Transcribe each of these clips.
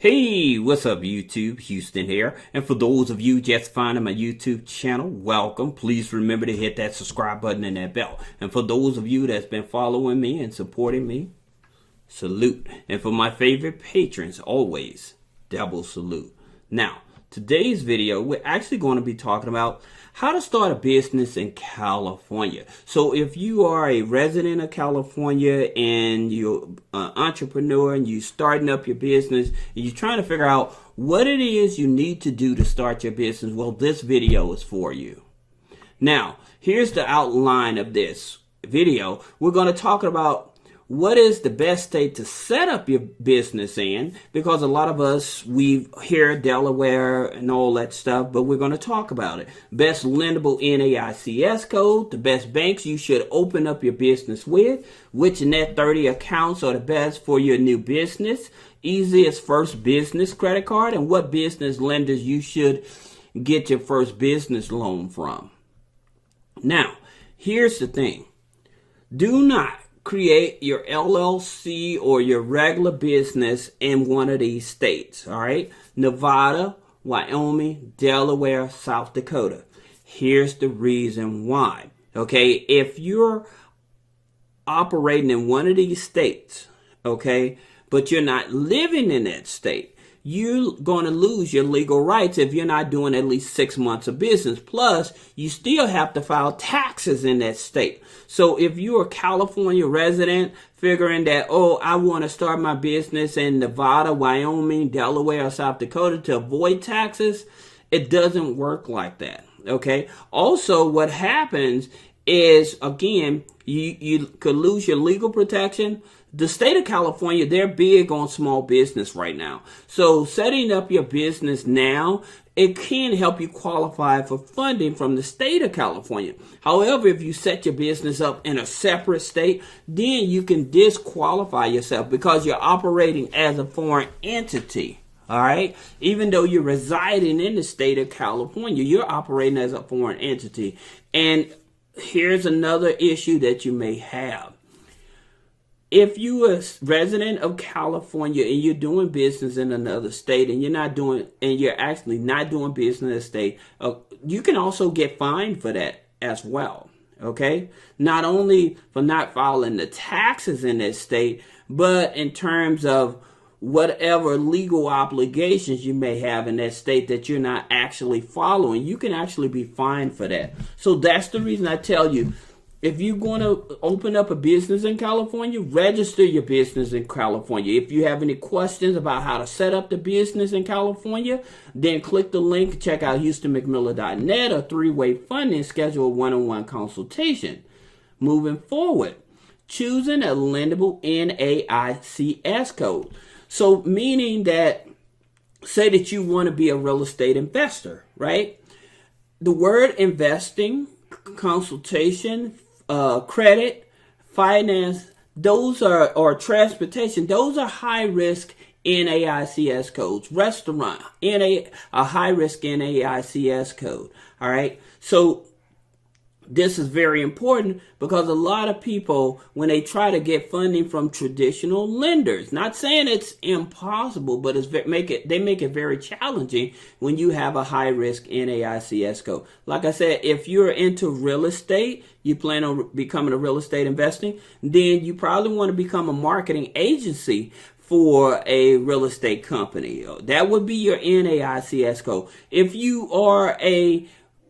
Hey, what's up YouTube? Houston here. And for those of you just finding my YouTube channel, welcome. Please remember to hit that subscribe button and that bell. And for those of you that's been following me and supporting me, salute. And for my favorite patrons, always double salute. Now, today's video, we're actually going to be talking about how to start a business in California. So if you are a resident of California and you're an entrepreneur and you're starting up your business and you're trying to figure out what it is you need to do to start your business, well, this video is for you. Now, here's the outline of this video. We're going to talk about what is the best state to set up your business in, because a lot of us, we hear Delaware and all that stuff, but we're going to talk about it. Best lendable NAICS code, the best banks you should open up your business with, which net 30 accounts are the best for your new business, easiest first business credit card, and what business lenders you should get your first business loan from. Now, here's the thing. Do not create your LLC or your regular business in one of these states, all right? Nevada, Wyoming, Delaware, South Dakota. Here's the reason why, okay? If you're operating in one of these states, okay, but you're not living in that state, you're going to lose your legal rights if you're not doing at least 6 months of business. Plus, you still have to file taxes in that state. So if you're a California resident figuring that, oh, I want to start my business in Nevada, Wyoming, Delaware, or South Dakota to avoid taxes, it doesn't work like that, okay? Also, what happens is, again, you could lose your legal protection. The state of California, they're big on small business right now. So setting up your business now, it can help you qualify for funding from the state of California. However, if you set your business up in a separate state, then you can disqualify yourself because you're operating as a foreign entity. All right. Even though you're residing in the state of California, you're operating as a foreign entity. And here's another issue that you may have. If you're a resident of California and you're doing business in another state and you're actually not doing business in a state, you can also get fined for that as well. Okay? Not only for not filing the taxes in that state, but in terms of whatever legal obligations you may have in that state that you're not actually following, you can actually be fined for that. So that's the reason I tell you, if you're going to open up a business in California, register your business in California. If you have any questions about how to set up the business in California, then click the link, check out HoustonMcMiller.net or three-way funding, schedule a one-on-one consultation. Moving forward, choosing a lendable NAICS code. So meaning that, say that you want to be a real estate investor, right? The word investing, consultation, credit, finance, those are, or transportation, those are high risk NAICS codes. Restaurant, a high risk NAICS code. All right. So this is very important because a lot of people, when they try to get funding from traditional lenders, not saying it's impossible, but they make it very challenging when you have a high risk NAICS code. Like I said, if you're into real estate, you plan on becoming a real estate investing, then you probably want to become a marketing agency for a real estate company. That would be your NAICS code. If you are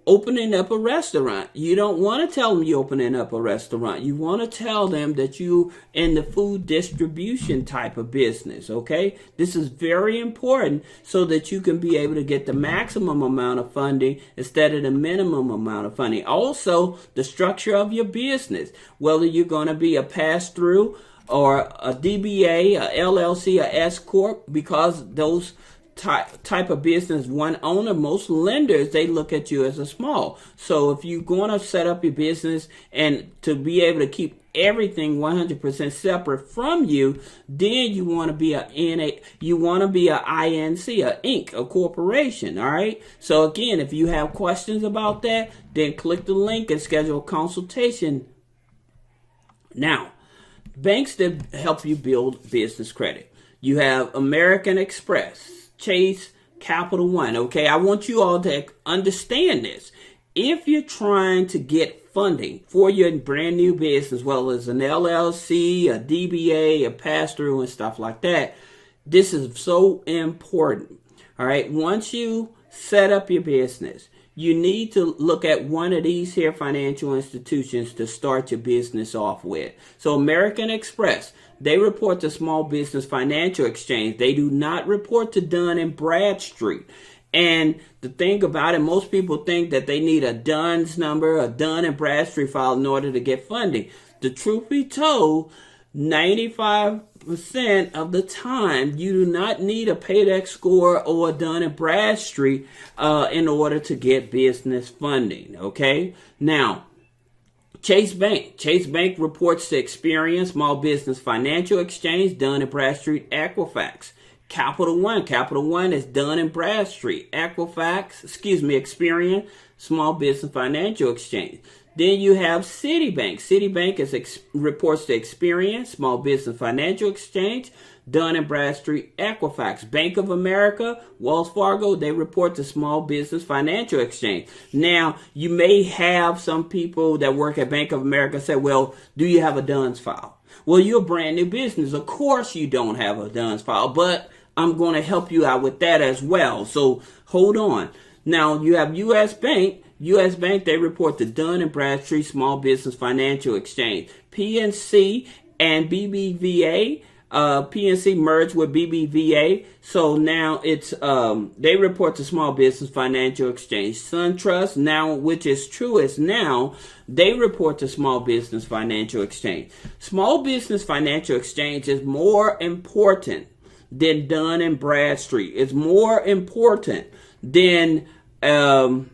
opening up a restaurant, you don't want to tell them you're opening up a restaurant. You want to tell them that you're in the food distribution type of business, okay? This is very important so that you can be able to get the maximum amount of funding instead of the minimum amount of funding. Also, the structure of your business, whether you're going to be a pass-through or a DBA, a LLC, a S Corp, because those type of business, one owner, most lenders, they look at you as a small. So if you're going to set up your business and to be able to keep everything 100% separate from you, then you want to be a INC, a Inc, a corporation. All right. So again, if you have questions about that, then click the link and schedule a consultation. Now, banks that help you build business credit. You have American Express, Chase, Capital One. Okay, I want you all to understand this. If you're trying to get funding for your brand new business, well as an LLC, a DBA, a pass-through, and stuff like that, this is so important. All right, once you set up your business, you need to look at one of these here financial institutions to start your business off with. So American Express, they report to Small Business Financial Exchange. They do not report to Dun & Bradstreet. And the thing about it, most people think that they need a DUNS number, a Dun & Bradstreet file in order to get funding. The truth be told, 95% of the time, you do not need a Paydex score or a Dun & Bradstreet in order to get business funding, okay? Now, Chase Bank. Chase Bank reports to Experian, Small Business Financial Exchange, Dun & Bradstreet, Equifax. Capital One. Capital One is Dun & Bradstreet, Experian, Small Business Financial Exchange. Then you have Citibank. Citibank reports to Experian, Small Business Financial Exchange, Dun & Bradstreet, Equifax. Bank of America, Wells Fargo, they report to Small Business Financial Exchange. Now, you may have some people that work at Bank of America say, well, do you have a DUNS file? Well, you're a brand new business. Of course you don't have a DUNS file, but I'm going to help you out with that as well. So hold on. Now, you have U.S. Bank. U.S. Bank, they report to Dun & Bradstreet, Small Business Financial Exchange. PNC and BBVA, PNC merged with BBVA, so now it's they report to Small Business Financial Exchange. SunTrust, now, which is Truist now, they report to Small Business Financial Exchange. Small Business Financial Exchange is more important than Dun & Bradstreet. It's more important than a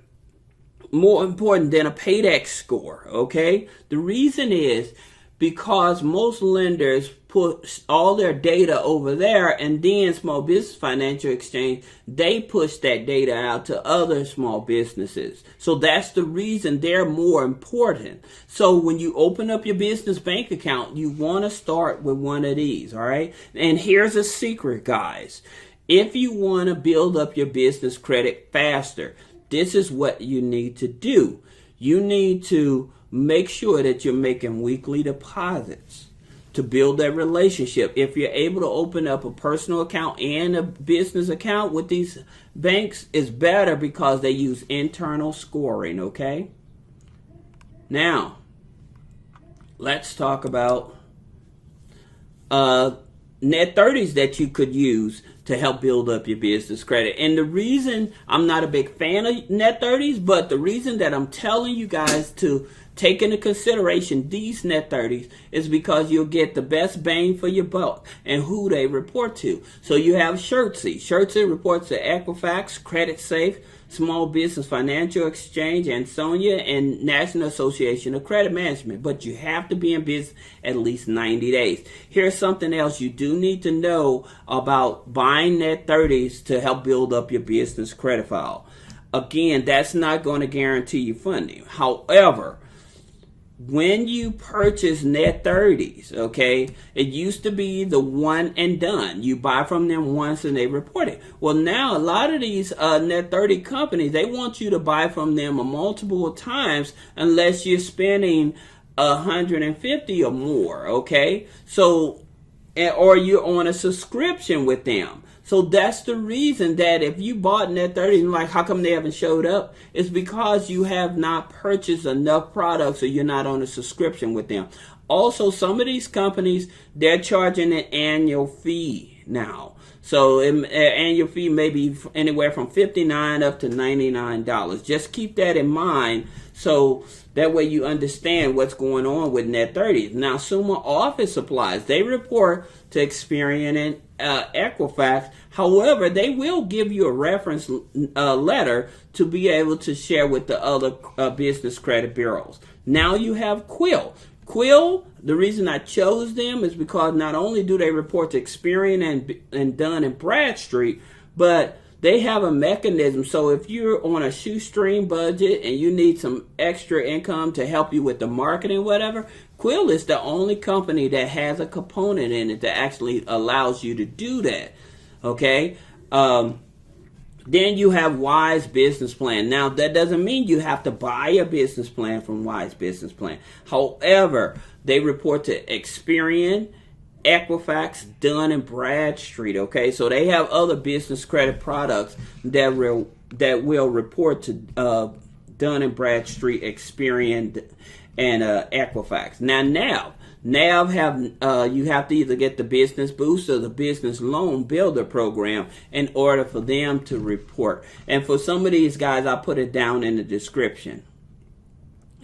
Paydex score, okay? The reason is because most lenders put all their data over there, and then Small Business Financial Exchange, they push that data out to other small businesses. So that's the reason they're more important. So when you open up your business bank account, you want to start with one of these, all right? And here's a secret, guys. If you want to build up your business credit faster, this is what you need to do. You need to make sure that you're making weekly deposits to build that relationship. If you're able to open up a personal account and a business account with these banks, it's better because they use internal scoring, okay? Now, let's talk about net 30s that you could use to help build up your business credit. And the reason I'm not a big fan of net 30s, but the reason that I'm telling you guys to take into consideration these net 30s is because you'll get the best bang for your buck and who they report to. So you have Shirtsy. Shirtsy reports to Equifax, Credit Safe, Small Business Financial Exchange, Ansonia, and National Association of Credit Management. But you have to be in business at least 90 days. Here's something else you do need to know about buying net 30s to help build up your business credit file. Again, that's not going to guarantee you funding. However, when you purchase net 30s, okay, it used to be the one and done. You buy from them once and they report it. Well, now a lot of these net 30 companies, they want you to buy from them multiple times unless you're spending $150 or more, okay? So, or you're on a subscription with them. So that's the reason that if you bought net 30 and like, how come they haven't showed up? It's because you have not purchased enough products or you're not on a subscription with them. Also, some of these companies, they're charging an annual fee now. So an annual fee may be anywhere from $59 up to $99. Just keep that in mind so that way you understand what's going on with net 30s. Now, Summa Office Supplies, they report to Experian and Equifax. However, they will give you a reference letter to be able to share with the other business credit bureaus. Now you have Quill. Quill, the reason I chose them is because not only do they report to Experian and Dun & Bradstreet, but they have a mechanism. So if you're on a shoestring budget and you need some extra income to help you with the marketing, whatever, Quill is the only company that has a component in it that actually allows you to do that. Okay. Then you have Wise Business Plan. Now, that doesn't mean you have to buy a business plan from Wise Business Plan. However, they report to Experian, Equifax, Dun & Bradstreet. Okay, so they have other business credit products that will report to Dun & Bradstreet, Experian, and Equifax. Now, NAV you have to either get the Business Boost or the Business Loan Builder program in order for them to report. And for some of these guys, I put it down in the description.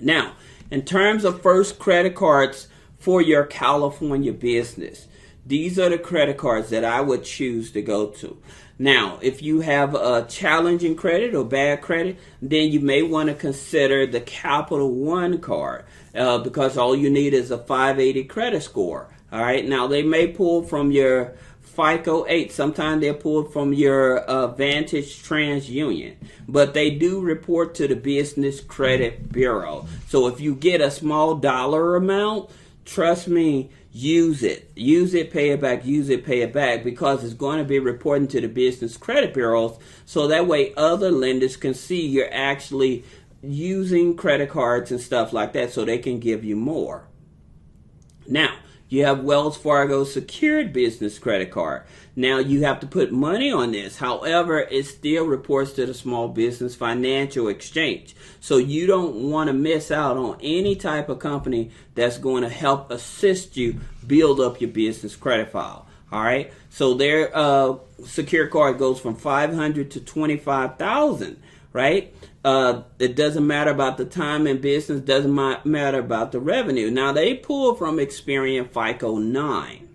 Now, in terms of first credit cards for your California business, these are the credit cards that I would choose to go to. Now, if you have a challenging credit or bad credit, then you may want to consider the Capital One card because all you need is a 580 credit score. All right. Now, they may pull from your FICO 8. Sometimes they're pulled from your Vantage TransUnion. But they do report to the Business Credit Bureau. So if you get a small dollar amount, trust me, use it. Use it, pay it back, use it, pay it back, because it's going to be reporting to the business credit bureaus, so that way other lenders can see you're actually using credit cards and stuff like that, so they can give you more. Now, you have Wells Fargo secured business credit card. Now, you have to put money on this. However, it still reports to the Small Business Financial Exchange. So you don't want to miss out on any type of company that's going to help assist you build up your business credit file. All right. So their secure card goes from $500 to $25,000. Right? It doesn't matter about the time in business, doesn't matter about the revenue. Now, they pull from Experian FICO 9.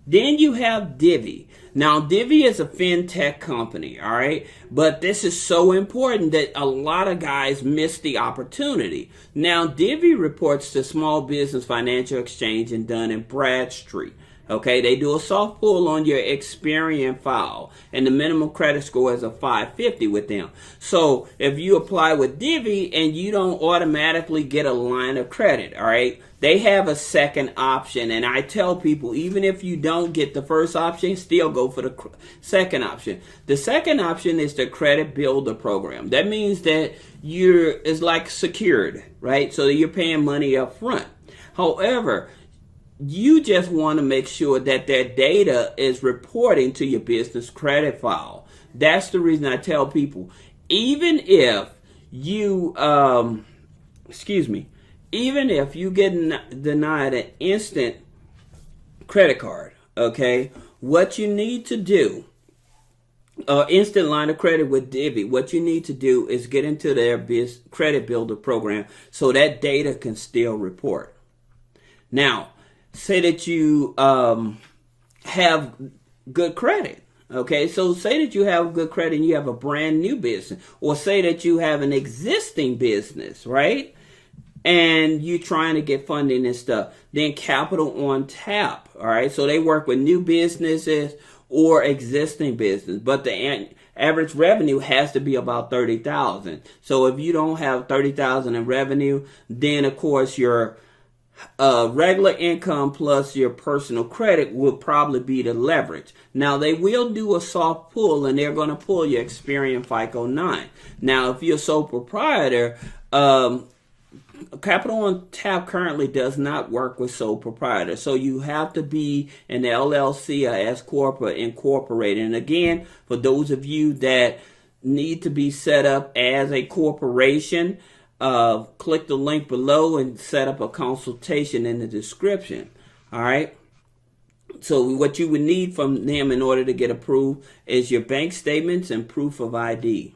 Then you have DIVVY. Now, DIVVY is a fintech company, all right? But this is so important that a lot of guys miss the opportunity. Now, DIVVY reports to Small Business Financial Exchange and Dun & Bradstreet. Okay, they do a soft pull on your Experian file, and the minimum credit score is a 550 with them. So if you apply with DIVVY and you don't automatically get a line of credit, all right, they have a second option. And I tell people, even if you don't get the first option, still go for the second option. The second option is the Credit Builder program. That means that it's like secured, right? So you're paying money up front. However, you just want to make sure that their data is reporting to your business credit file. That's the reason I tell people, even if you, even if you get denied an instant credit card, okay, what you need to do, instant line of credit with DIVVY, what you need to do is get into their credit builder program so that data can still report. Now, say that you have good credit. Okay, so say that you have good credit and you have a brand new business, or say that you have an existing business, right? And you're trying to get funding and stuff. Then Capital on Tap, all right? So they work with new businesses or existing business, but the average revenue has to be about $30,000. So if you don't have $30,000 in revenue, then of course your regular income plus your personal credit will probably be the leverage. Now, they will do a soft pull, and they're going to pull your Experian FICO 9. Now, if you're a sole proprietor, Capital on Tap currently does not work with sole proprietor. So you have to be an LLC or S Corp or incorporated. And again, for those of you that need to be set up as a corporation, click the link below and set up a consultation in the description. All right. So what you would need from them in order to get approved is your bank statements and proof of ID.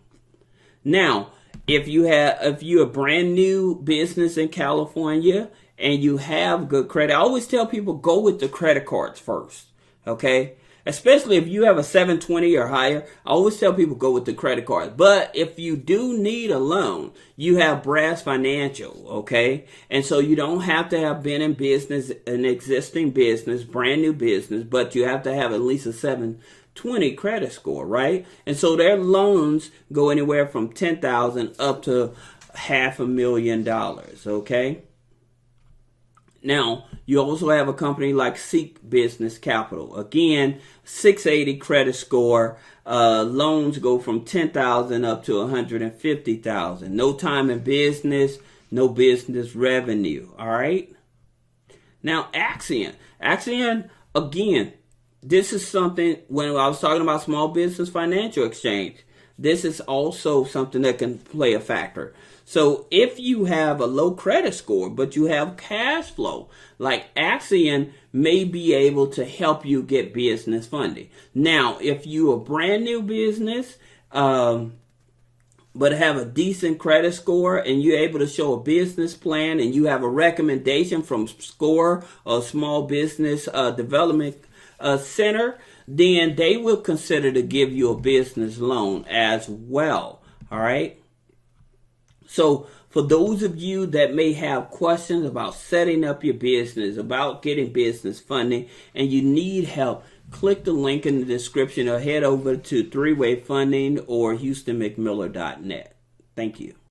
Now, if you're a brand new business in California and you have good credit, I always tell people go with the credit cards first. Okay. Especially if you have a 720 or higher, I always tell people go with the credit card. But if you do need a loan, you have Brass Financial, okay? And so you don't have to have been in business, an existing business, brand new business, but you have to have at least a 720 credit score, right? And so their loans go anywhere from $10,000 up to $500,000, okay? Now, you also have a company like Seek Business Capital. Again, 680 credit score. Loans go from $10,000 up to $150,000. No time in business, no business revenue. All right. Now, ACCION. ACCION, again, this is something, when I was talking about small business financial exchange, this is also something that can play a factor. So if you have a low credit score, but you have cash flow, like ACCION may be able to help you get business funding. Now, if you're a brand new business, but have a decent credit score and you're able to show a business plan and you have a recommendation from SCORE or Small Business Development Center, then they will consider to give you a business loan as well. All right. So for those of you that may have questions about setting up your business, about getting business funding, and you need help, click the link in the description or head over to 3-Way Funding or HoustonMcMiller.net. Thank you.